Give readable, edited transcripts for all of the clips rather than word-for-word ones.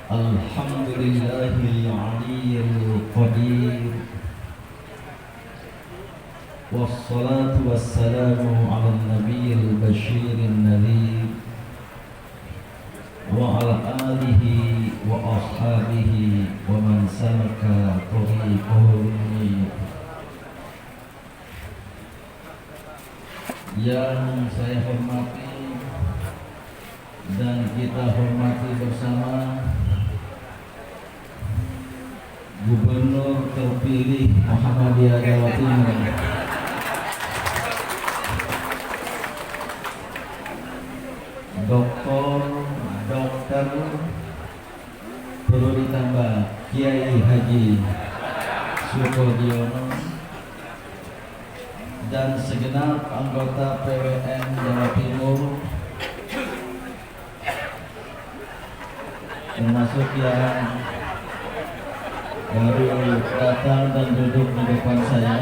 Alhamdulillahil aliyyil qadir. Wassalatu wassalamu ala nabiyil basyirin nadhir wa ala alihi wa ashabihi wa man salaka tariqahu yang saya hormati dan kita hormati bersama Gubernur terpilih Muhammadiyah Jawa Timur, Dokter perlu ditambah Kiai Haji Sukodiono dan segenap anggota PWN Jawa Timur, termasuk yang baru datang dan duduk di depan saya.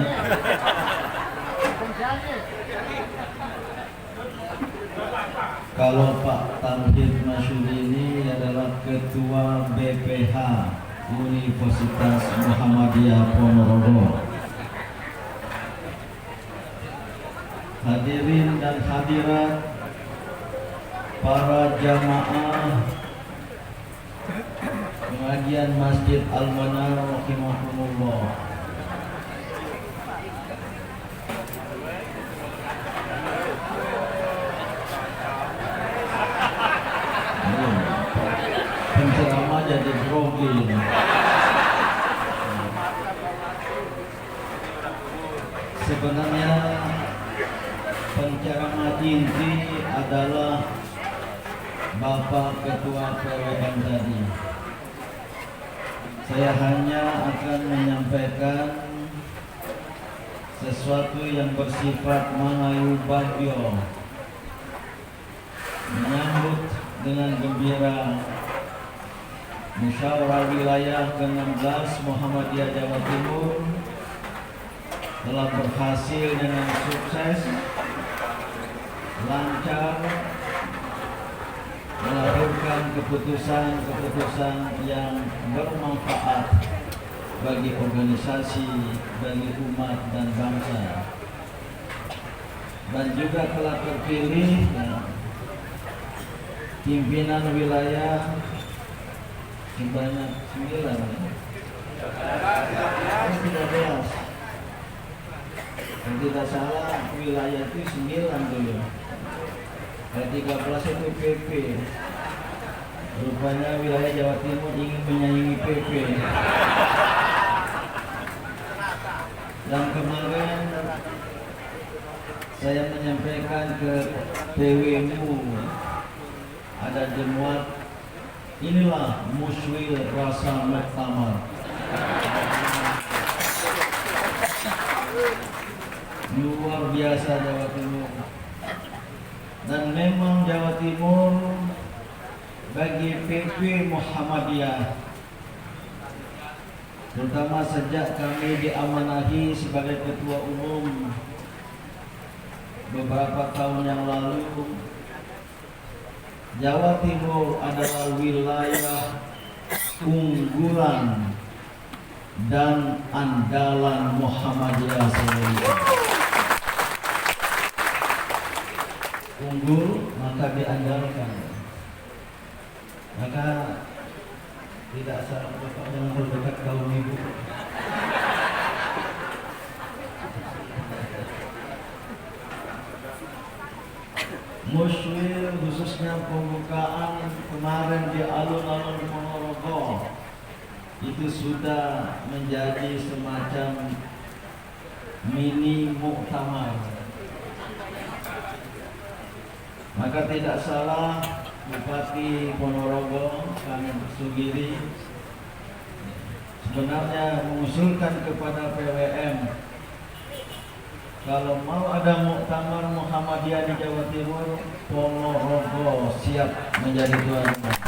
Kalau Pak Tamhid Masyuri ini adalah Ketua BPH Universitas Muhammadiyah Ponorogo. Hadirin dan hadirat, para jamaah pengajian Masjid Al-Manar rahimahumullah. Penceramah jadi grogi. Sebenarnya penceramah inti adalah Bapak Ketua PWN tadi. Saya hanya akan menyampaikan sesuatu yang bersifat mangayu bagyo, menyambut dengan gembira musyawarah wilayah ke-16 Muhammadiyah Jawa Timur telah berhasil dengan sukses, lancar, melahirkan keputusan-keputusan yang bermanfaat bagi organisasi, bagi umat dan bangsa, dan juga telah terpilih pimpinan wilayah sebanyak 9, 13. Kalau tidak salah wilayah itu 9 dulu. 13 itu PP. Rupanya wilayah Jawa Timur ingin menyaingi PP. Dan kemarin saya menyampaikan ke PWMU, ada jemuat, inilah muswil rasa muktamar. Luar biasa Jawa Timur. Dan memang Jawa Timur bagi PP Muhammadiyah, terutama sejak kami diamanahi sebagai ketua umum beberapa tahun yang lalu, Jawa Timur adalah wilayah unggulan dan andalan Muhammadiyah sendiri. Unggul maka diandalkan, maka tidak salah Bapak jangan berdekat kaum ibu. Muswil khususnya pembukaan kemarin di alun-alun Ponorogo itu sudah menjadi semacam mini muktamar. Maka tidak salah Bupati Ponorogo kami Sugiri sebenarnya mengusulkan kepada PWM, kalau mau ada muktamar Muhammadiyah di Jawa Timur, Ponorogo siap menjadi tuan rumah.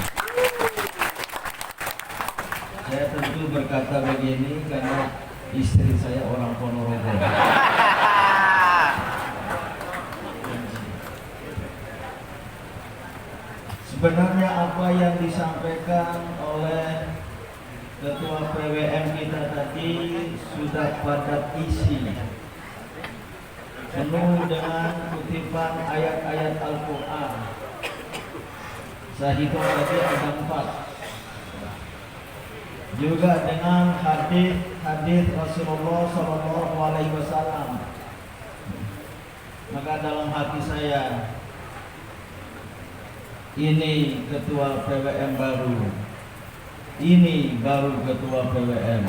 Saya tentu berkata begini karena istri saya orang Ponorogo. Sebenarnya apa yang disampaikan oleh Ketua PWM kita tadi sudah padat isi, penuh dengan kutipan ayat-ayat Al-Quran. Saya hitung tadi ada 4. Juga dengan hadis Rasulullah SAW. Maka dalam hati saya, ini ketua PWM baru. Ini baru ketua PWM.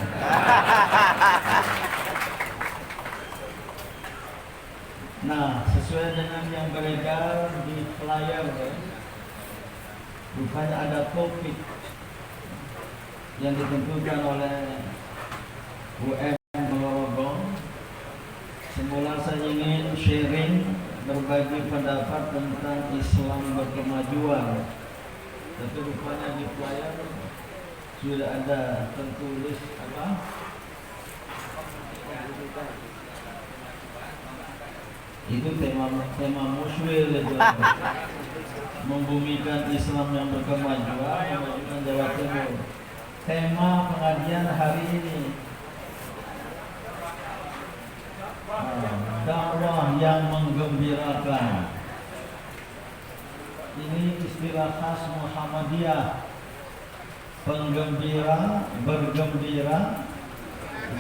Nah, sesuai dengan yang beredar di flyer, rupanya ada topik yang ditentukan oleh UM Ponorogo. Semula saya ingin sharing, berbagi pendapat tentang Islam berkemajuan, tapi rupanya di flyer sudah ada tertulis apa? Itu tema musyil itu. Membumikan Islam yang berkemajuan, memajukan Jawa Timur. Tema pengajian hari ini, dakwah yang menggembirakan. Ini istilah khas Muhammadiyah. Penggembira, bergembira,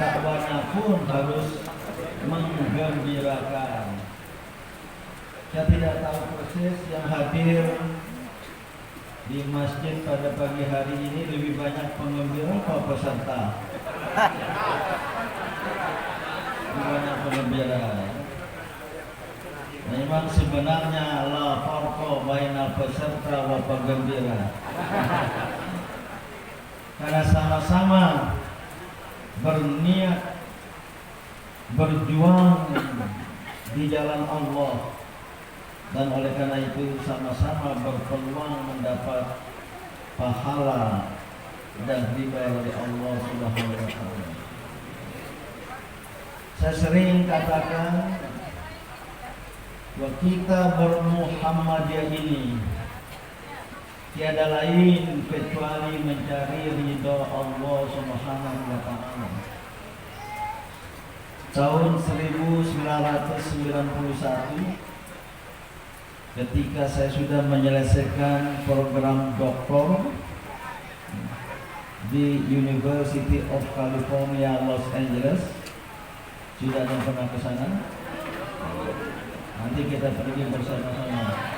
dakwahnya pun harus menggembirakan. Saya tidak tahu persis yang hadir di masjid pada pagi hari ini lebih banyak penggembira atau peserta? Lebih banyak penggembira. Memang sebenarnya la farqa baina peserta wa penggembira. Karena sama-sama berniat berjuang di jalan Allah, dan oleh karena itu sama-sama berpeluang mendapat pahala dan ridha dari Allah Subhanahu wa taala. Saya sering katakan bahwa kita bermuhammadiyah ini tiada lain kecuali mencari ridha Allah Subhanahu wa taala. Tahun 1991, ketika saya sudah menyelesaikan program doktor di University of California, Los Angeles. Sudah ada yang pernah ke sana? Nanti kita pergi bersama-sama.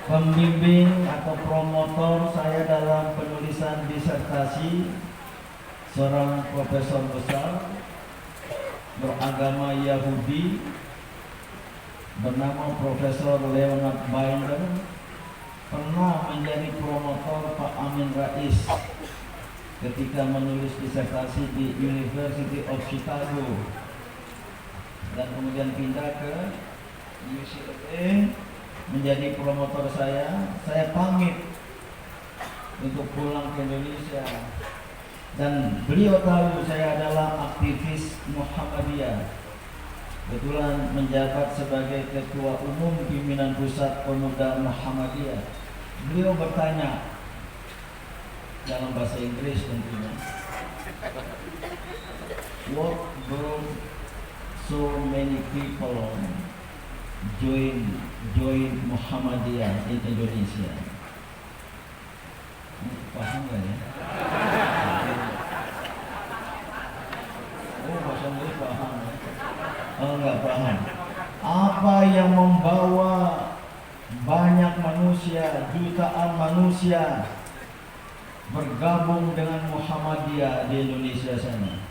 Pembimbing atau promotor saya dalam penulisan disertasi seorang profesor besar beragama Yahudi bernama Profesor Leonard Binder, pernah menjadi promotor Pak Amin Rais ketika menulis disertasi di University of Chicago, dan kemudian pindah ke UCLA menjadi promotor saya. Saya pamit untuk pulang ke Indonesia, dan beliau tahu saya adalah aktivis Muhammadiyah. Kebetulan menjabat sebagai Ketua Umum Pimpinan Pusat Pemuda Muhammadiyah. Beliau bertanya dalam bahasa Inggris tentunya, what brought so many people join Muhammadiyah in Indonesia? Paham nggak ya? Oh, bahasa Inggris paham ya? Oh, nggak paham. Apa yang membawa banyak manusia, jutaan manusia bergabung dengan Muhammadiyah di Indonesia sana?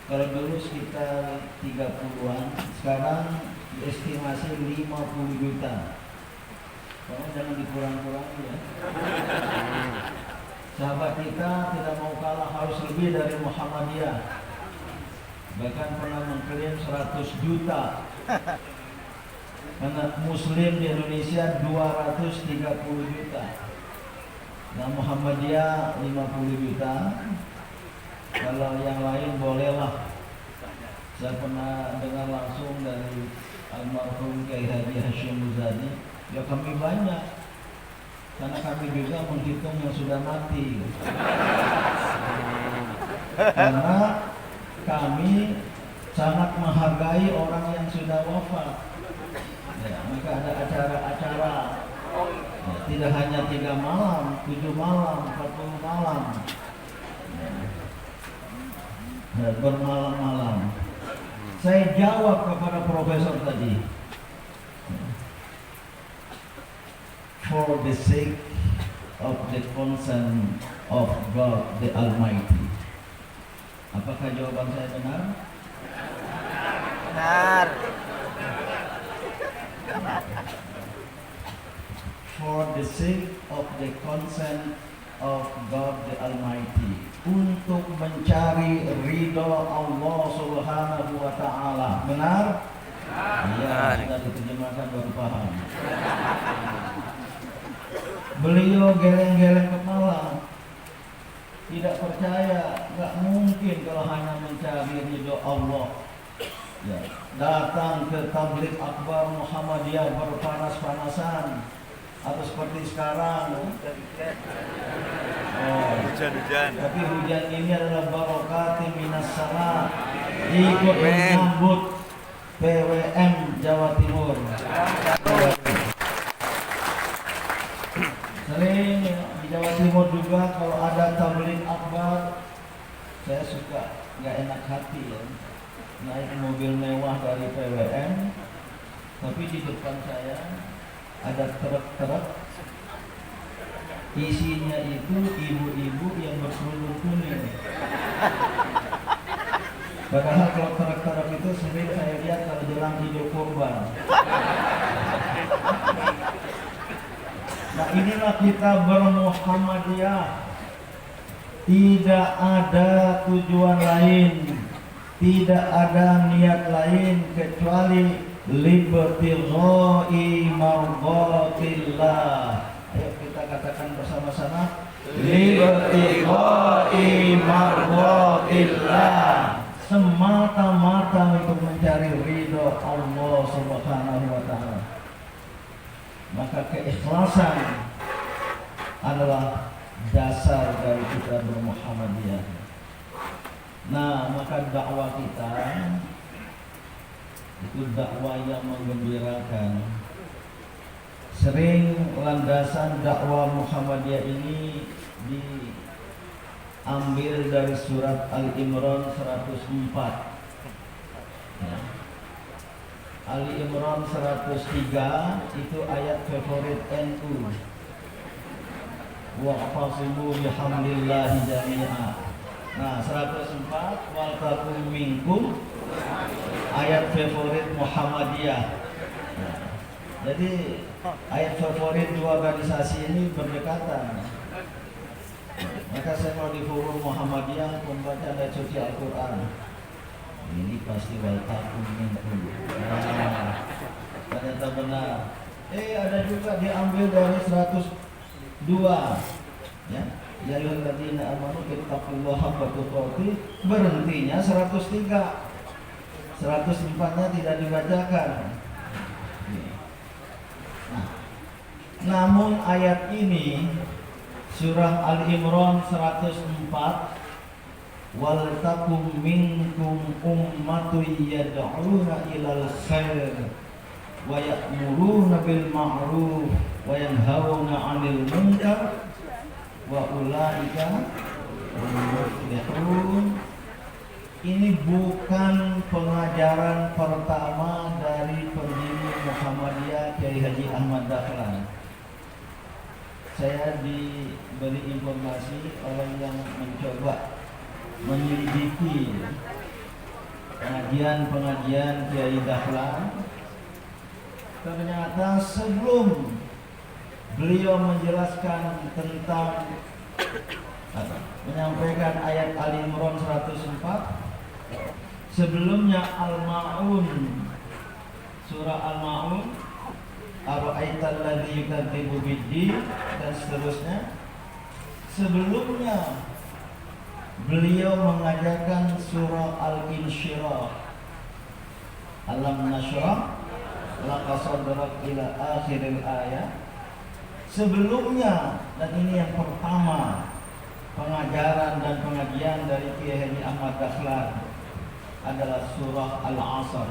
Kalau dulu sekitar 30-an, sekarang estimasi 50 juta. Kamu jangan dikurang-kurangi ya. Sahabat kita tidak mau kalah, harus lebih dari Muhammadiyah. Bahkan pernah mengklaim 100 juta. Karena Muslim di Indonesia 230 juta. Nah, Muhammadiyah 50 juta. Kalau yang lain bolehlah. Saya pernah dengar langsung dari almarhum Kiai Haji Hashim Muzadi, Ya kami banyak, karena kami juga menghitung yang sudah mati. Karena kami sangat menghargai orang yang sudah wafat. Ya, maka ada acara-acara. Ya, tidak hanya 3 malam, 7 malam, 40 malam. Ya, bermalam-malam. Saya jawab kepada profesor tadi, for the sake of the concern of God the Almighty. Apakah jawaban saya benar? Benar. For the sake of the concern of God the Almighty, untuk mencari ridho Allah Subhanahu wa Ta'ala. Benar? Iya, sudah diterjemahkan baru paham. Beliau geleng-geleng kepala, tidak percaya, nggak mungkin kalau hanya mencari ridho Allah. Ya, datang ke tabligh akbar Muhammadiyah berpanas-panasan, atau seperti sekarang. Hujan-hujan. Tapi hujan ini adalah barokati minas sama, ikut menyambut PWM Jawa Timur. Sering di Jawa Timur juga kalau ada tabligh akbar, saya suka nggak enak hati ya. Naik mobil mewah dari PWM, tapi di depan saya ada truk-truk, isinya itu ibu-ibu yang berkerudung kuning. Padahal kalau truk-truk itu sering saya lihat kalau jelang Idul Kurban. Nah, inilah kita bermuhammadiyah. Tidak ada tujuan lain, tidak ada niat lain kecuali libtigha'i mardatillah. Ayo kita katakan bersama-sama, libtigha'i mardatillah, semata-mata untuk mencari ridho Allah Subhanahu wa Ta'ala. Maka keikhlasan adalah dasar dari kita bermuhammadiyah. Nah, maka dakwah kita itu dakwah yang menggembirakan. Sering landasan dakwah Muhammadiyah ini diambil dari surat Al-Imran 104. Ya. Ali Imran 103 itu ayat favorit NU. Wa'tasimu bihamdillahi jami'a. Nah, 104 wal takum minkum, ayat favorit Muhammadiyah. Nah, jadi ayat favorit dua organisasi ini berdekatan. Maka saya mau di forum Muhammadiyah membaca ayat suci Al-Quran. Ini pasti wal takum minkum. Nah, ternyata benar. Ada juga diambil dari 102. Ya. Ya ayyuhalladzina amanu ittaqullaha haqqa tuqatih, berhentinya 103. 104-nya tidak dibacakan. Nah, namun ayat ini surah Al-Imran 104, wal takum minkum ummatun yad'una ilal khair wa ya'muruna bil ma'ruf wa yanhauna 'anil munkar wa ulaika muflihun. Ini bukan pengajaran pertama dari pendiri Muhammadiyah Kiai Haji Ahmad Dahlan. Saya diberi informasi oleh yang mencoba menyelidiki pengajian Kiai Dahlan. Ternyata sebelum beliau menjelaskan tentang menyampaikan ayat Ali Imran 104, sebelumnya Al-Ma'un, surah Al-Ma'un, ara'aital ladzi yukadzibu bid-din, dan seterusnya. Sebelumnya beliau mengajarkan surah Al-Insyirah, alam nashrah laqasadrak ila akhiril ayat. Sebelumnya, dan ini yang pertama, pengajaran dan pengajian dari Kiai Haji Ahmad Dahlan adalah surah Al-Asr.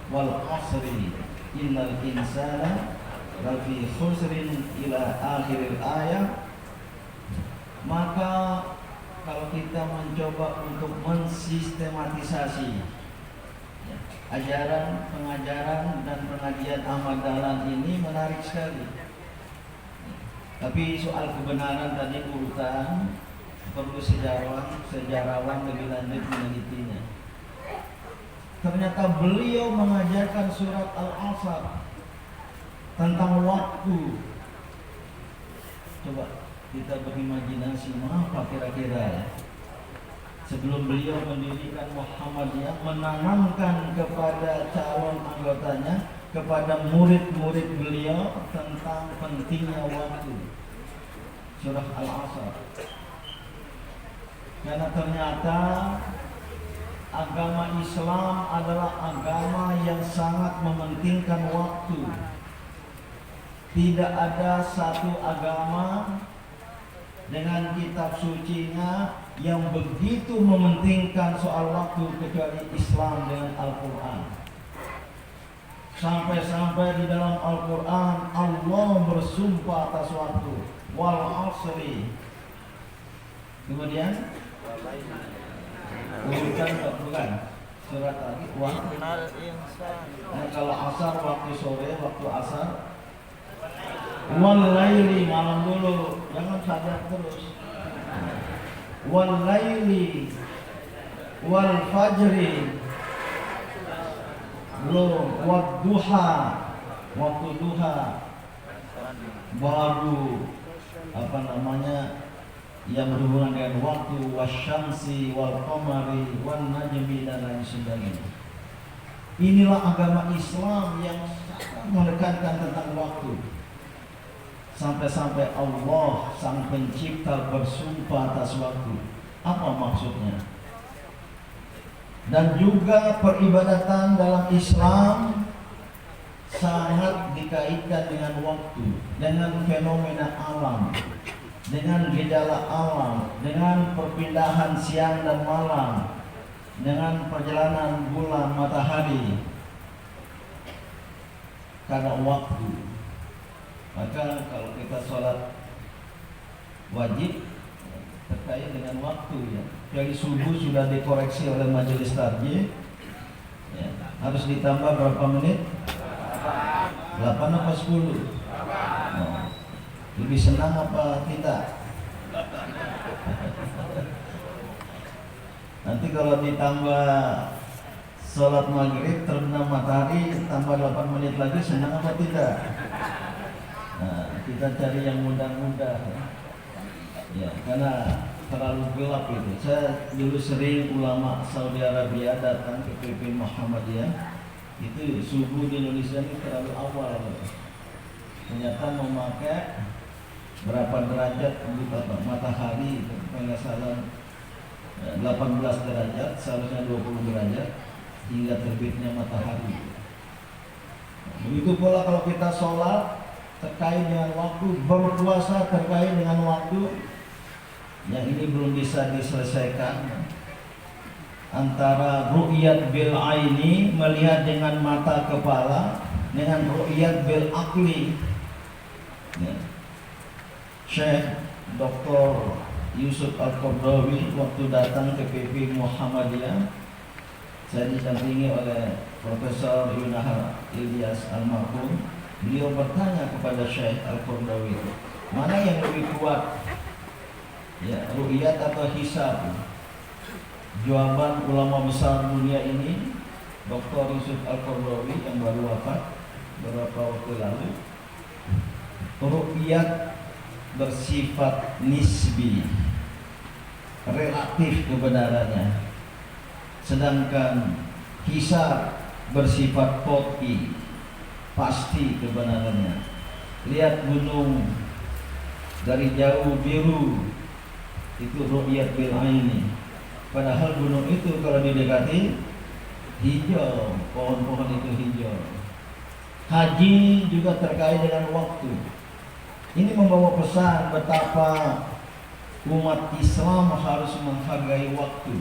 Wal asri innal insana lafi khusrin ila akhiril ayat. Maka kalau kita mencoba untuk mensistematisasi ajaran, pengajaran dan pengajian Ahmad Dahlan ini menarik sekali. Tapi soal kebenaran tadi urutan perlu sejarawan lebih lanjut menelitinya. Ternyata beliau mengajarkan surat Al-Asr tentang waktu. Coba kita berimajinasi mengapa kira-kira sebelum beliau mendirikan Muhammadiyah menanamkan kepada calon anggotanya, kepada murid-murid beliau tentang pentingnya waktu. Surah Al-Asr. Karena ternyata agama Islam adalah agama yang sangat mementingkan waktu. Tidak ada satu agama dengan kitab sucinya yang begitu mementingkan soal waktu kecuali Islam dengan Al-Quran. Sampai-sampai di dalam Al-Quran Allah bersumpah atas waktu, wal asri. Kemudian urutan bukan surat lagi waktu. Nah, kalau asar waktu sore, waktu asar. Wal laili malam dulu, jangan sadar terus. Wal laili wal fajri, belum wadduha, waktu duha, baru apa namanya yang berhubungan dengan waktu, wasyamsi wal qamari wan najmi dan lain sebagainya. Inilah agama Islam yang sangat menekankan tentang waktu. Sampai-sampai Allah sang pencipta bersumpah atas waktu. Apa maksudnya? Dan juga peribadatan dalam Islam sangat dikaitkan dengan waktu, dengan fenomena alam, dengan gejala alam, dengan perpindahan siang dan malam, dengan perjalanan bulan matahari. Karena waktu. Maka kalau kita sholat wajib terkait dengan waktu ya. Dari subuh sudah dikoreksi oleh majelis tarjih ya. Harus ditambah berapa menit? 8 apa 10? Oh. Lebih senang apa tidak? Nanti kalau ditambah sholat maghrib terbenam matahari tambah 8 menit lagi, senang apa tidak? Nah, kita cari yang mudah-mudah ya, karena terlalu gelap itu. Saya dulu sering ulama Saudi Arabia datang ke PP Muhammadiyah, itu subuh di Indonesia ini terlalu awal. Ternyata memakai berapa derajat matahari, kalau salah 18 derajat, seharusnya 20 derajat hingga terbitnya matahari. Begitu pula kalau kita sholat terkait dengan waktu, berpuasa terkait dengan waktu, yang ini belum bisa diselesaikan. Antara ru'yat bil aini, melihat dengan mata kepala, dengan ru'yat bil akli ya. Syekh Dr. Yusuf Al-Qardawi waktu datang ke PP Muhammadiyah, saya didampingi oleh Profesor Yunahar Ilyas Almarhum. Beliau bertanya kepada Syekh Al-Qardawi, mana yang lebih kuat ya, ru'yat atau hisab? Jawaban ulama besar dunia ini, Dr. Yusuf Al-Qardawi yang baru wafat beberapa waktu lalu, ru'yat bersifat nisbi, relatif kebenarannya, sedangkan hisab bersifat qat'i, pasti kebenarannya. Lihat gunung dari jauh biru, itu ru'yat bil aini. Padahal gunung itu kalau didekati hijau, pohon-pohon itu hijau. Haji juga terkait dengan waktu. Ini membawa pesan betapa umat Islam harus menghargai waktu.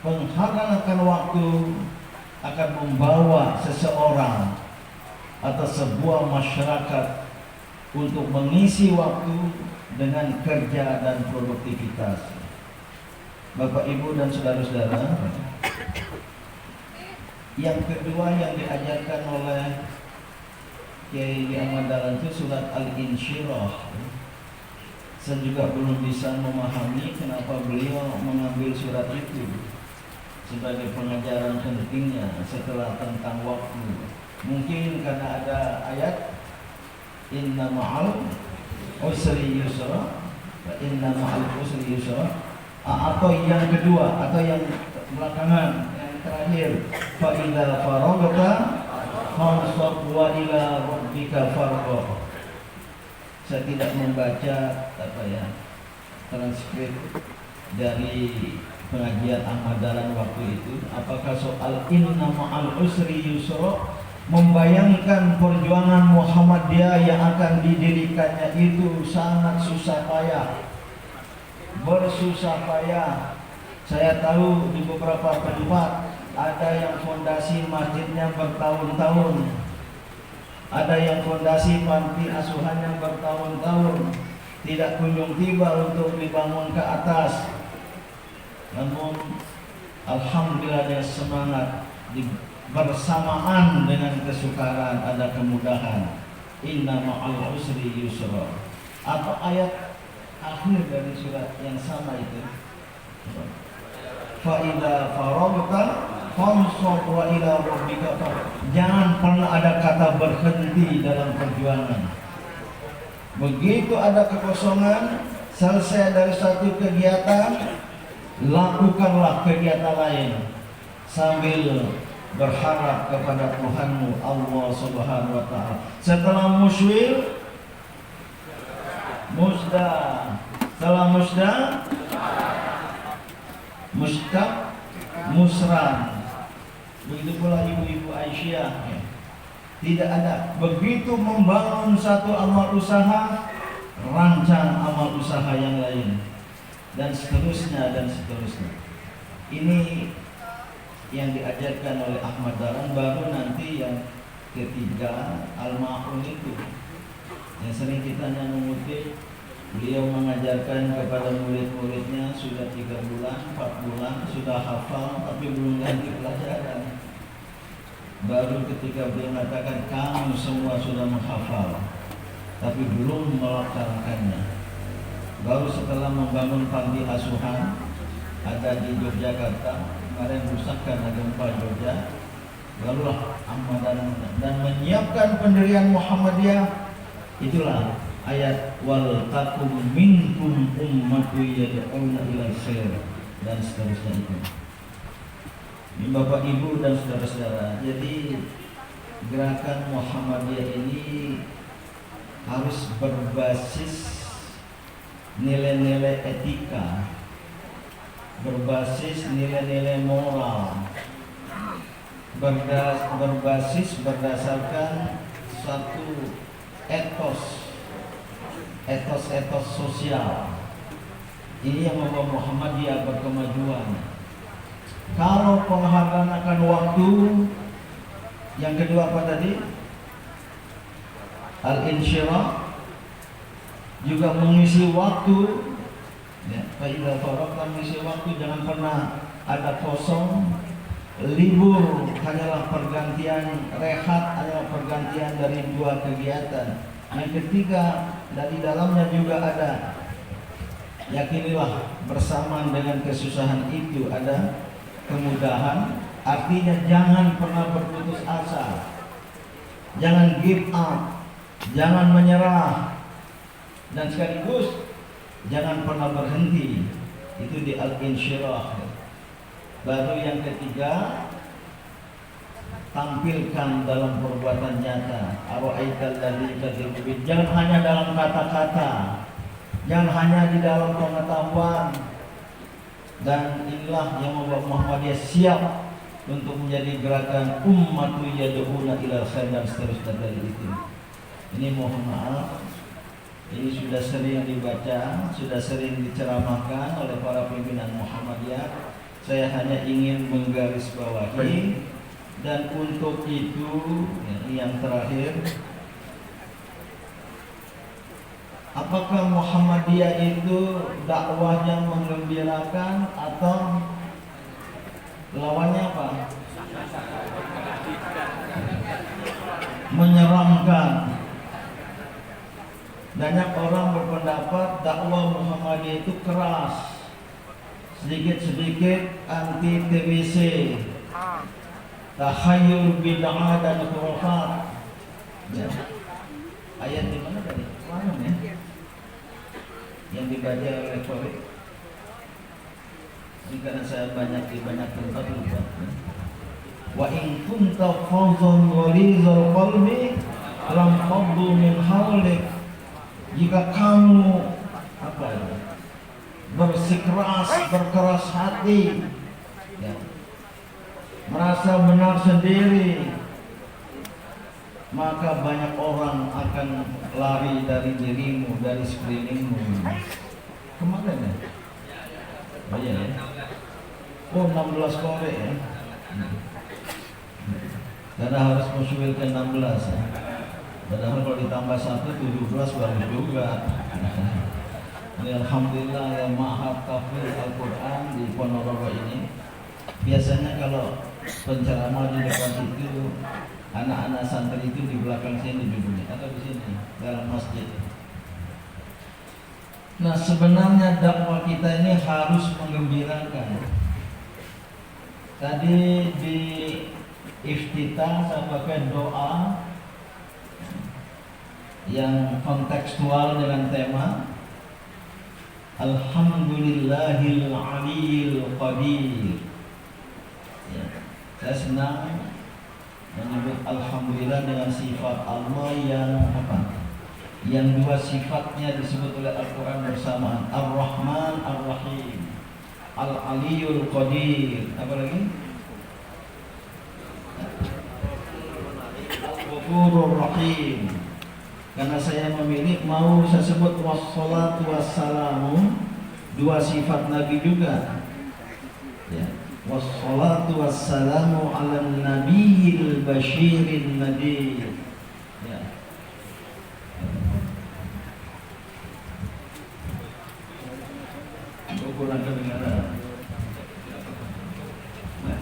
Penghargaan akan waktu akan membawa seseorang atau sebuah masyarakat untuk mengisi waktu dengan kerja dan produktivitas. Bapak, Ibu, dan saudara-saudara, yang kedua yang diajarkan oleh Kiai Ahmad Dahlan itu surat Al-Insyirah. Saya juga belum bisa memahami kenapa beliau mengambil surat itu sebagai pengajaran pentingnya setelah tentang waktu. Mungkin karena ada ayat inna ma'al usri yusra, inna ma'al usri yusra, atau yang kedua, atau yang belakangan, yang terakhir, fa idza faragta fansab wa ila rabbika farghab. Saya tidak membaca transkrip dari pengajian Ahmad Dahlan waktu itu. Apakah soal inna ma'al usri yusra membayangkan perjuangan Muhammadiyah yang akan didirikannya itu sangat susah payah, bersusah payah. Saya tahu di beberapa tempat ada yang fondasi masjidnya bertahun-tahun, ada yang fondasi panti asuhannya bertahun-tahun, tidak kunjung tiba untuk dibangun ke atas. Namun alhamdulillah dia semangat, bersamaan dengan kesukaran ada kemudahan. Inna ma'al usri yusra. Atau ayat akhir dari surat yang sama itu, fa idza faragta fansab wa ila rabbika farghab. Jangan pernah ada kata berhenti dalam perjuangan. Begitu ada kekosongan, selesai dari satu kegiatan, lakukanlah kegiatan lain sambil berharap kepada Tuhanmu Allah Subhanahu wa taala. Setelah muswir, musda. Setelah musda, mustaq, musran. Begitu pula ibu-ibu Aisyah, ya. Tidak ada. Begitu membangun satu amal usaha, rancang amal usaha yang lain, dan seterusnya dan seterusnya. Ini yang diajarkan oleh Ahmad Dahlan. Baru nanti yang ketiga, al-ma'un itu yang sering kita mengutip. Beliau mengajarkan kepada murid-muridnya sudah 3 bulan, 4 bulan, sudah hafal tapi belum ganti pelajaran. Baru ketika beliau mengatakan kamu semua sudah menghafal tapi belum melaksanakannya. Baru setelah membangun panti asuhan ada di Yogyakarta, kemarin rusak karena gempa Jogja, barulah Ahmad Dahlan dan menyiapkan pendirian Muhammadiyah. Itulah ayat wal takum minkum ummatun yad'una ila khair dan seterusnya itu. Ini Bapak, Ibu, dan saudara-saudara, jadi gerakan Muhammadiyah ini harus berbasis nilai-nilai etika, berbasis nilai-nilai moral, berbasis berdasarkan satu etos sosial. Ini yang membawa Muhammadiyah berkemajuan. Kalau penghargaan akan waktu, yang kedua apa tadi? Al-insyirah, juga mengisi waktu. Ya, faidah faragta, mengisi waktu, jangan pernah ada kosong. Libur hanyalah pergantian, rehat hanyalah pergantian dari 2 kegiatan. Yang ketiga, dari dalamnya juga ada yakinilah bersamaan dengan kesusahan itu ada kemudahan. Artinya jangan pernah berputus asa, jangan give up, jangan menyerah, dan sekaligus jangan pernah berhenti. Itu di al-insyirah. Baru yang ketiga, tampilkan dalam perbuatan nyata. Ara'aital ladzi yukadzibu bid. Jangan hanya dalam kata-kata, jangan hanya di dalam pengetahuan. Dan inilah yang membuat Muhammadiyah siap untuk menjadi gerakan ummatu yad'una ila khair dan seterusnya dari itu. Ini mohon maaf, ini sudah sering dibaca, sudah sering diceramahkan oleh para pimpinan Muhammadiyah. Saya hanya ingin menggarisbawahi, dan untuk itu yang terakhir, apakah Muhammadiyah itu dakwahnya menggembirakan atau lawannya apa? Menyeramkan. Banyak orang berpendapat dakwah Muhammadiyah itu keras, sedikit-sedikit anti TBC, takhayul bid'ah dan khurafat. Ya. Ayat di mana tadi? Mana ya? Yang dibaca oleh Farid. Ini karena saya banyak di banyak tempat lupa. Wa in kunta fawzan ghalizal qalbi lam faddu min hawlik. Jika kamu apa ya, bersikeras, berkeras hati, ya, merasa benar sendiri, maka banyak orang akan lari dari dirimu, dari sekelilingmu. Kemarin ya? Oh iya ya. Oh 16 korek ya. Karena harus mensyukurkan 16 ya. Padahal kalau ditambah 1, 17 bagus juga. Ini alhamdulillah yang maha tahfidz Al-Quran di Ponorogo ini. Biasanya kalau penceramah di depan situ, anak-anak santri itu di belakang sini duduknya atau di sini dalam masjid. Nah, sebenarnya dakwah kita ini harus menggembirakan. Tadi di iftitah saya pakai doa yang kontekstual dengan tema Alhamdulillahil Aliyil Qadir. Ya, saya senang menyebut Alhamdulillah dengan sifat Allah yang apa? Yang dua sifatnya disebut oleh Al-Quran bersamaan, Ar-Rahman Ar-Rahim, Al-Aliyul Qadir. Apa lagi? Al-Ghafurur Rahim. Karena saya memilih mau saya sebut wassalatu wassalamu, dua sifat Nabi juga. Ya. Wassalatu wassalamu ala nabiyil basyirin nadir. Ya. Kurang kedengaran. Nah.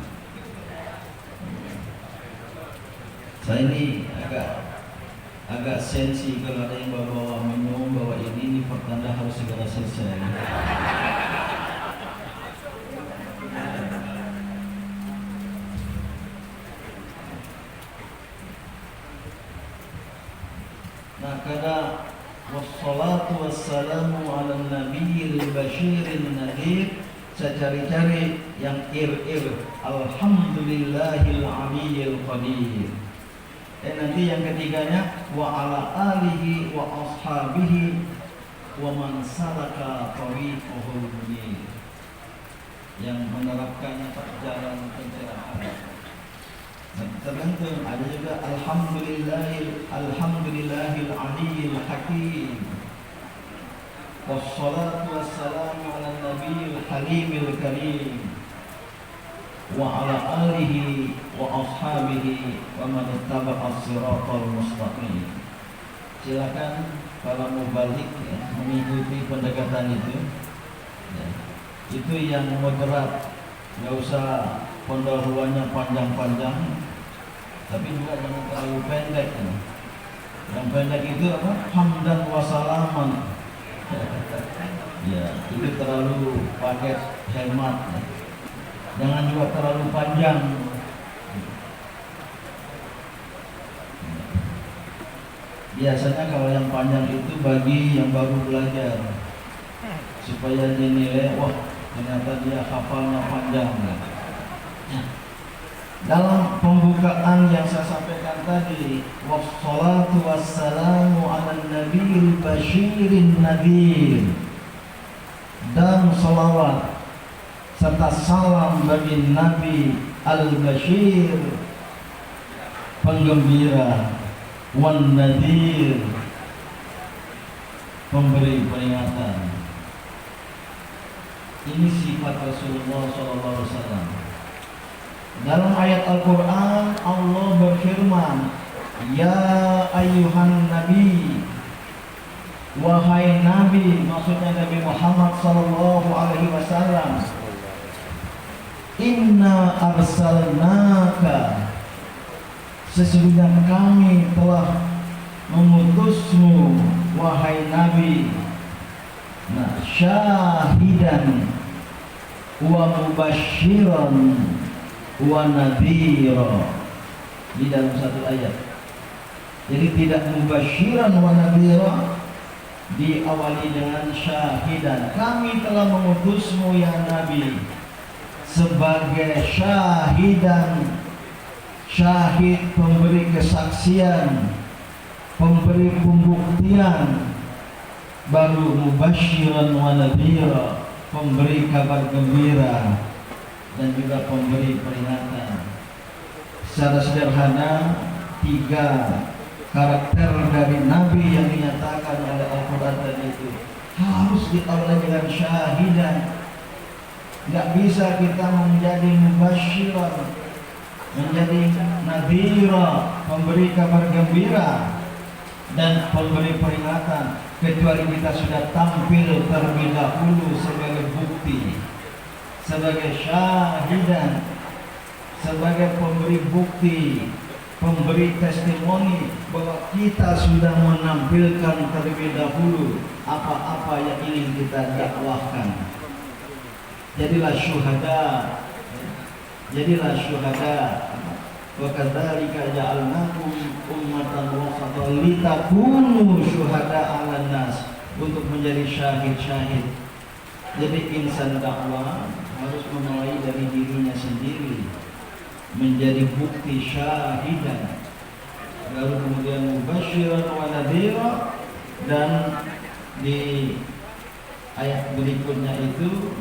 Saya ini agak sensi kalau ada yang bawa minum, bawa ini pertanda harus segera selesai. Nah, karena wassalatu wassalamu ala nabiyil basyirin nadir, saya cari-cari yang ir-ir, alhamdulillahil aliyyil qadir. Nanti yang ketiganya wa ala alihi wa ashabihi wa man salaka tariqahul munir, yang menerapkan jalan pencerahan. Tergantung, ada juga alhamdulillahil aliyyil hakim, wassalatu wassalamu ala nabiyil halimil karim, wa ala alihi wa ashabihi wa man ittaba'a as-siratal mustaqim. Silakan kalau mau balik ya, mengikuti pendekatan itu. Ya. Itu yang moderat, nggak usah pendahuluannya panjang-panjang, tapi juga jangan terlalu pendek. Ya. Yang pendek itu apa? Hamdan wa salaman. Ya, itu terlalu paket hemat. Ya. Jangan juga terlalu panjang. Biasanya kalau yang panjang itu bagi yang baru belajar, supaya dinilai, wah ternyata dia hafalnya panjang. Dalam pembukaan yang saya sampaikan tadi, wassalatu wassalamu ala nabiyil basyirin nadir, dan salawat serta salam bagi Nabi al-basyir, penggembira, wan nadhir, pemberi peringatan. Ini sifat Rasulullah SAW. Dalam ayat Al-Quran Allah berfirman, ya ayyuhan nabi, wahai nabi, maksudnya Nabi Muhammad SAW, inna arsalnaka, sesungguhnya kami telah mengutusmu wahai nabi, nah, syahidan wa mubasyiran wa nadhira, di dalam satu ayat. Jadi tidak mubasyiran wa nadhira, diawali dengan syahidan. Kami telah mengutusmu ya Nabi sebagai syahidan, syahid, pemberi kesaksian, pemberi pembuktian, baru mubasyiran wa nadhira, pemberi kabar gembira dan juga pemberi peringatan. Secara sederhana, 3 karakter dari Nabi yang dinyatakan oleh Al-Quran tadi itu harus diawali dengan syahidan. Tidak bisa kita menjadi mubasyiran, menjadi nadhira, pemberi kabar gembira dan pemberi peringatan, kecuali kita sudah tampil terlebih dahulu sebagai bukti, sebagai syahidan, sebagai pemberi bukti, pemberi testimoni bahwa kita sudah menampilkan terlebih dahulu apa-apa yang ingin kita dakwahkan. Jadilah syuhada, jadilah syuhada. Wa kadzalika ja'alnakum ummatan wasatan litakunu syuhada 'alan nas, untuk menjadi syahid-syahid. Jadi insan dakwah harus memulai dari dirinya sendiri, menjadi bukti syahidan, lalu kemudian mubasyiran wa nadhira, dan di ayat berikutnya itu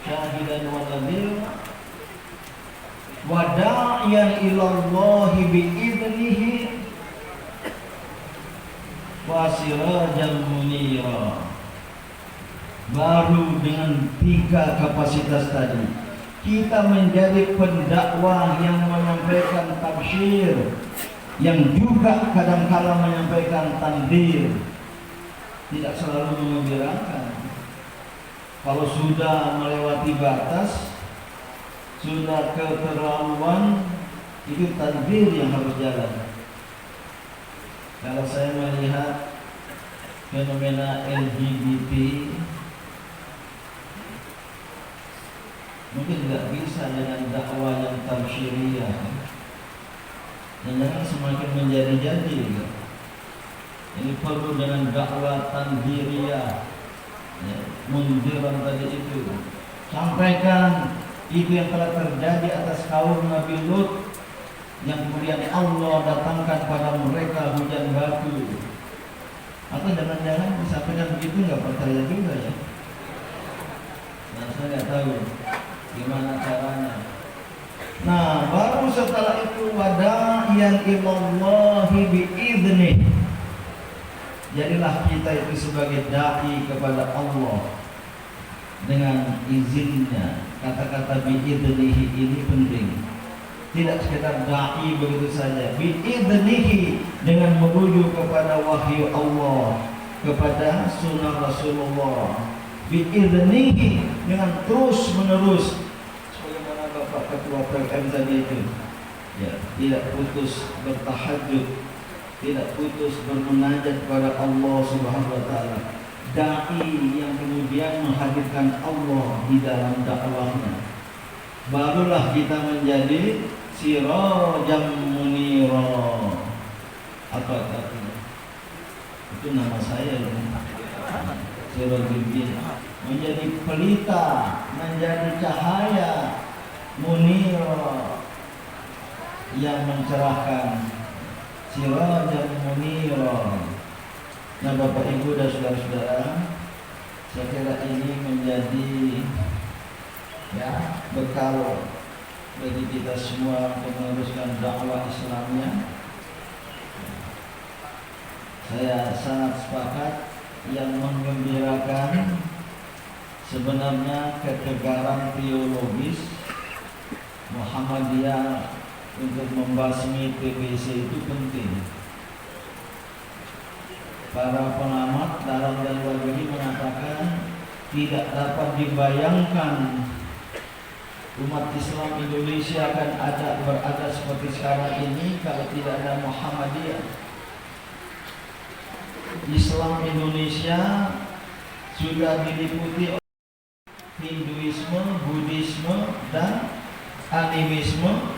syahidan wa nadhira wa da'iyan ilallahi bi'idnihi wa sirajan munira. Baru dengan 3 kapasitas tadi kita menjadi pendakwah yang menyampaikan tabsyir, yang juga kadang-kala menyampaikan tandir, tidak selalu mengembirakan. Kalau sudah melewati batas, sudah keterlaluan, itu tandir yang harus jalan. Kalau saya melihat fenomena LGBT, mungkin tidak bisa dengan dakwah yang tabsyiriyah, dan jangan semakin menjadi-jadi. Ini perlu dengan dakwah tandiriyah, ya, mundiran tadi itu. Sampaikan itu yang telah terjadi atas kaum Nabi Lut, yang kemudian Allah datangkan pada mereka hujan batu. Atau jangan-jangan disampaikan begitu nggak percaya juga ya? Nah, saya nggak tahu gimana caranya. Nah, baru setelah itu wada'iyan ilallahi bi'idnih, jadilah kita itu sebagai dai kepada Allah dengan izinnya. Kata-kata bi'idnihi ini penting, tidak sekedar dai begitu saja. Bi'idnihi, dengan merujuk kepada wahyu Allah, kepada sunnah Rasulullah. Bi'idnihi, dengan terus menerus, sebagaimana Bapak Ketua PLM tadi itu, ya, tidak putus bertahajud, tidak putus bermunajat kepada Allah Subhanahu wa taala. Dai yang kemudian menghadirkan Allah di dalam dakwahnya, barulah kita menjadi sirajan munira. Apa artinya? Itu nama saya loh. Sirajuddin, menjadi pelita, menjadi cahaya, munira, yang mencerahkan. Sirajan munira. Nah, Bapak Ibu dan saudara-saudara, saya kira ini menjadi ya, bekal bagi kita semua untuk meneruskan dakwah Islamnya. Saya sangat sepakat, yang menggembirakan sebenarnya ketegaran teologis Muhammadiyah untuk membasmi TBC itu penting. Para pengamat dalam dan luar negeri mengatakan tidak dapat dibayangkan umat Islam Indonesia akan berada seperti sekarang ini kalau tidak ada Muhammadiyah. Islam Indonesia sudah diliputi oleh Hinduisme, Buddhisme, dan animisme.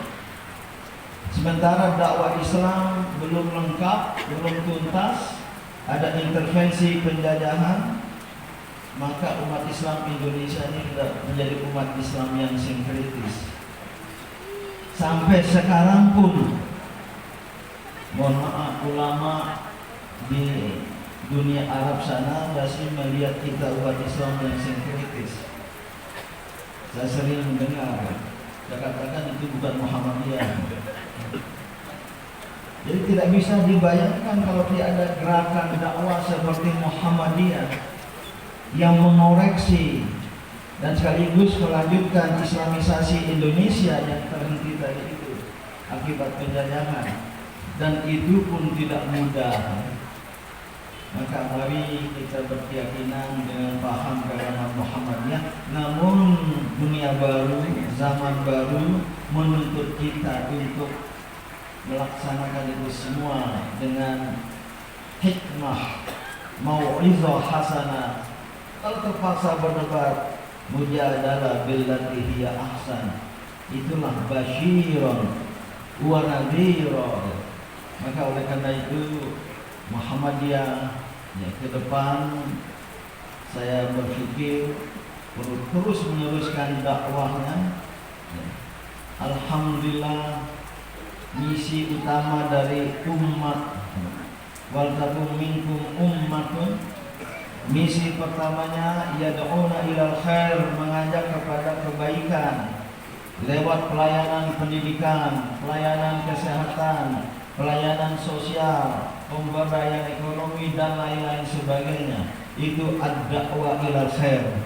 Sementara dakwah Islam belum lengkap, belum tuntas, ada intervensi penjajahan, maka umat Islam Indonesia ini sudah menjadi umat Islam yang sinkretis. Sampai sekarang pun, mohon maaf, ulama di dunia Arab sana masih melihat kita umat Islam yang sinkretis. Saya sering mendengar, saya katakan itu bukan Muhammadiyah. Jadi tidak bisa dibayangkan kalau tidak ada gerakan dakwah seperti Muhammadiyah yang mengoreksi dan sekaligus melanjutkan Islamisasi Indonesia yang terhenti tadi itu akibat penjajahan, dan itu pun tidak mudah. Maka mari kita berkeyakinan dengan paham agama Muhammadiyah, namun dunia baru, zaman baru menuntut kita untuk melaksanakan itu semua dengan hikmah, mau'izah hasanah. Kalau terpaksa berdebat, mujadalah billati hiya ahsan, itulah basyiron wa nadhiron. Maka oleh karena itu Muhammadiyah ya, ke depan saya berpikir perlu terus meneruskan dakwahnya. Ya. Alhamdulillah, misi utama dari umat wal takum minkum ummatun, misi pertamanya yad'una ilal khair, mengajak kepada kebaikan lewat pelayanan pendidikan, pelayanan kesehatan, pelayanan sosial, pemberdayaan ekonomi dan lain-lain sebagainya. Itu ad-da'wah ilal khair.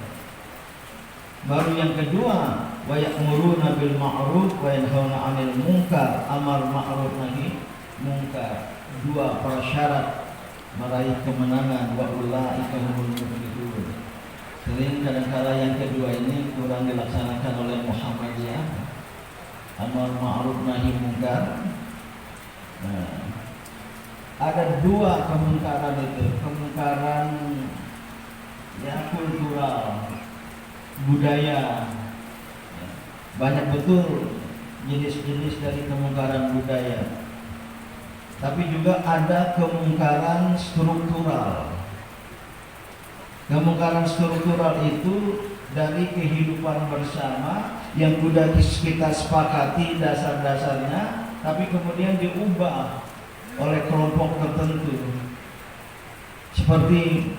Baru yang kedua, wa ya'muruna bil ma'ruf wa yanhauna 'anil munkar, amar ma'ruf nahi munkar. Dua prasyarat meraih kemenangan, wa ulaika humul muflihun. Sering kadang-kala yang kedua ini kurang dilaksanakan oleh Muhammadiyah, amar ma'ruf nahi munkar. Nah, ada dua kemungkaran itu, kemungkaran ya kultural, budaya. Banyak betul jenis-jenis dari kemungkaran budaya. Tapi juga ada kemungkaran struktural. Kemungkaran struktural itu dari kehidupan bersama yang sudah kita sepakati dasar-dasarnya, tapi kemudian diubah oleh kelompok tertentu, seperti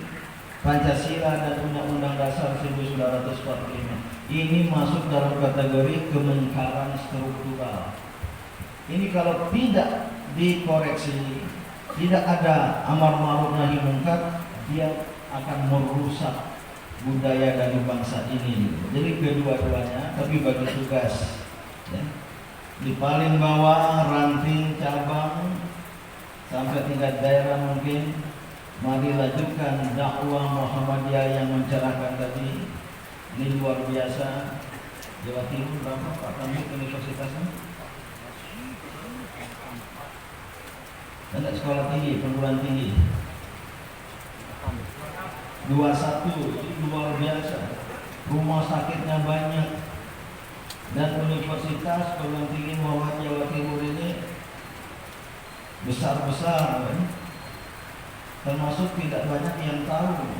Pancasila dan Undang-Undang Dasar 1945. Ini masuk dalam kategori kemungkaran struktural. Ini kalau tidak dikoreksi, tidak ada amar ma'ruf nahi munkar, dia akan merusak budaya dari bangsa ini. Jadi kedua-duanya, tapi bagi tugas ya. Di paling bawah, ranting, cabang, sampai tingkat daerah mungkin, mari lanjutkan dakwah Muhammadiyah yang mencerahkan tadi. Ini luar biasa. Jawa Timur berapa Pak Tamik universitasnya? Ada sekolah tinggi, perguruan tinggi 21, itu luar biasa. Rumah sakitnya banyak. Dan universitas perguruan tinggi Muhammad Jawa Timur ini besar-besar kan? Termasuk tidak banyak yang tahu,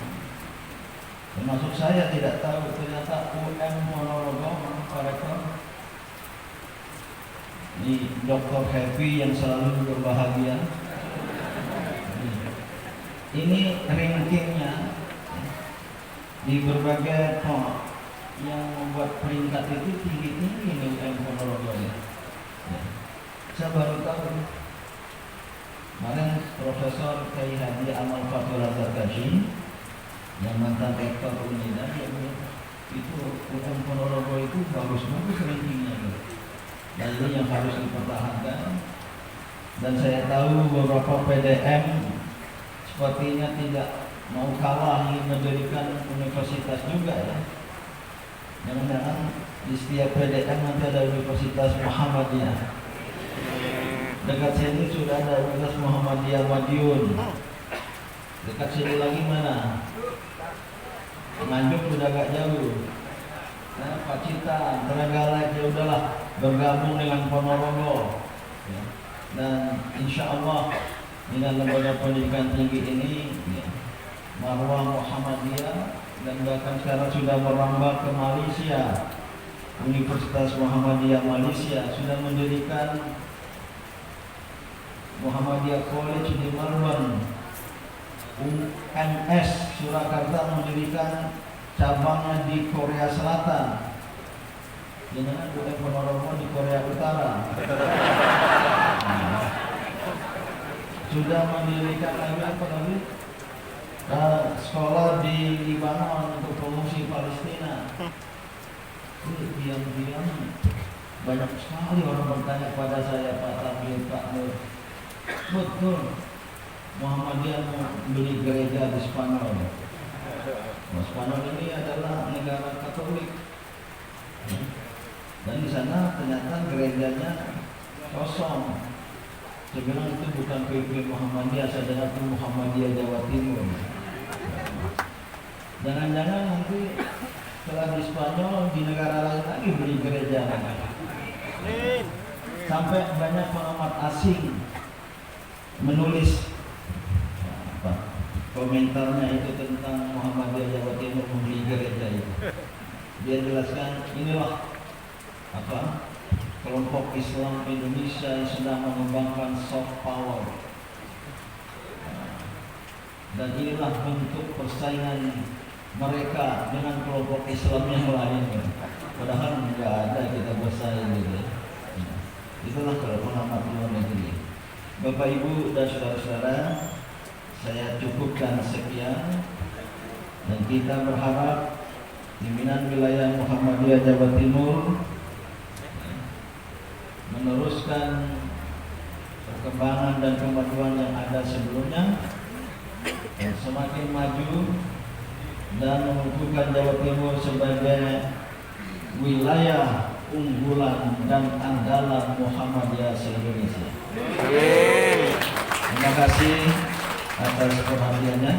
termasuk saya tidak tahu, ternyata UM Ponorogo, Pak Rektor, ini Dr. Happy yang selalu berbahagia. Ini rankingnya di berbagai yang membuat peringkat itu tinggi-tinggi di UM Ponorogo ya. Saya baru tahu. Kemarin Profesor Kiai Haji Amal Fatul Zarkashi yang mantan rektor Unida dia bilang itu UM Ponorogo itu bagus-bagus rankingnya gitu. Dan ini yang harus dipertahankan. Dan saya tahu beberapa PDM sepertinya tidak mau kalah ingin mendirikan universitas juga ya. Jangan-jangan di setiap PDM nanti ada Universitas Muhammadiyah. Dekat sini sudah ada Universitas Muhammadiyah Madiun. Dekat sini lagi mana? Nganjuk sudah agak jauh. Nah, Pacitan, Trenggalek ya udahlah bergabung dengan Ponorogo. Ya. Dan insya Allah dengan lembaga pendidikan tinggi ini ya, Marwah Muhammadiyah dan bahkan sekarang sudah merambah ke Malaysia. Universitas Muhammadiyah Malaysia sudah mendirikan Muhammadiyah College di Melbourne. UMS Surakarta mendirikan cabangnya di Korea Selatan. Jangan UM Ponorogo di Korea Utara. Sudah mendirikan lagi apa lagi? Sekolah di Libanon untuk pengungsi Palestina. Diam-diam banyak sekali orang bertanya pada saya, Pak Tabir, Pak Nur, betul Muhammadiyah mau beli gereja di Spanyol. Spanyol ini adalah negara Katolik, dan di sana ternyata gerejanya kosong. Saya bilang itu bukan PIP Muhammadiyah, saya dengar itu Muhammadiyah Jawa Timur. Jangan-jangan nanti setelah di Spanyol di negara lain lagi beli gereja. Sampai banyak pengamat asing menulis komentarnya itu tentang Muhammadiyah Jawa Timur membeli gereja itu. Dia jelaskan inilah kelompok Islam Indonesia yang sedang mengembangkan soft power. Dan inilah bentuk persaingan mereka dengan kelompok Islam yang lain. Padahal nggak ada kita bersaing gitu. Itulah kalau pengamat luar negeri. Bapak Ibu dan saudara-saudara, saya cukupkan sekian, dan kita berharap pimpinan wilayah Muhammadiyah Jawa Timur meneruskan perkembangan dan kemajuan yang ada sebelumnya, dan semakin maju dan menunjukkan Jawa Timur sebagai wilayah unggulan dan andalan Muhammadiyah se-Indonesia. Terima kasih atas perhatiannya.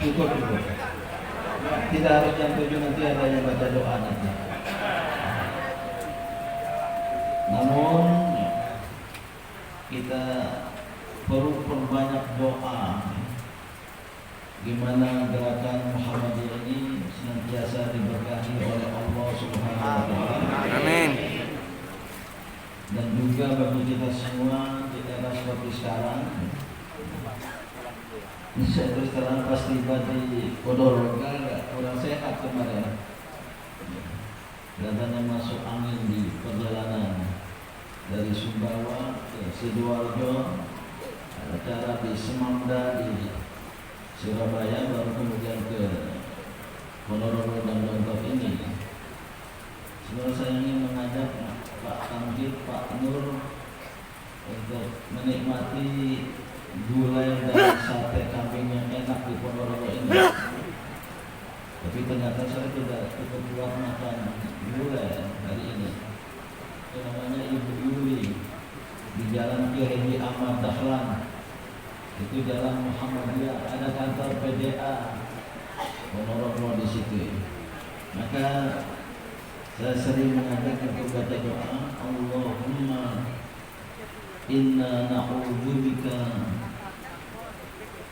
Cukup. Tidak harus jam 7, nanti ada yang baca doa nanti. Namun kita perlu perbanyak doa, gimana gerakan Muhammadiyah ini senantiasa diberkahi oleh Allah Subhanahu wa taala. Amin. Dan juga bagi kita semua di era seperti sekarang, saya terus terang pas tiba di Ponorogo kurang sehat kemarin. Katanya masuk angin di perjalanan dari Sumbawa ke Sidoarjo, acara di Semanda di Surabaya, baru kemudian ke Ponorogo dan Lontop ini. Sebenarnya saya ingin mengajak Pak Tamjid, Pak Nur untuk menikmati gulai dan sate kambing yang enak di Ponorogo ini. Tapi ternyata saya tidak cukup kuat makan gulai hari ini. Itu namanya Ibu Yuli di Jalan Kiai Haji Ahmad Dahlan. Itu Jalan Muhammadiyah, ada kantor PDA Ponorogo di situ. Maka saya sering mengajak untuk baca doa, Allahumma inna na'udzubika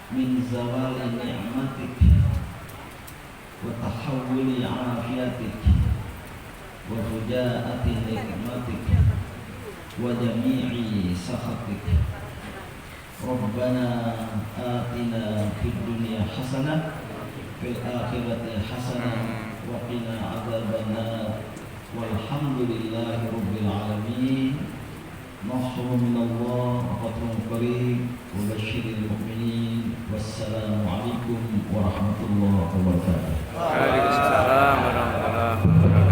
min zawali ni'matik wa tahawuli afiatik wa fujaati nikmatik wa jami'i sakhatik Rabbana atina fid dunya hasanah fil akhirati hasanah wa qina adzabannar walhamdulillahi rabbil alamin. Nasrun minallah wa fathun qarib wa basyiril mu'minin. Wassalamu alaikum warahmatullahi wabarakatuh. Waalaikumsalam warahmatullahi wabarakatuh.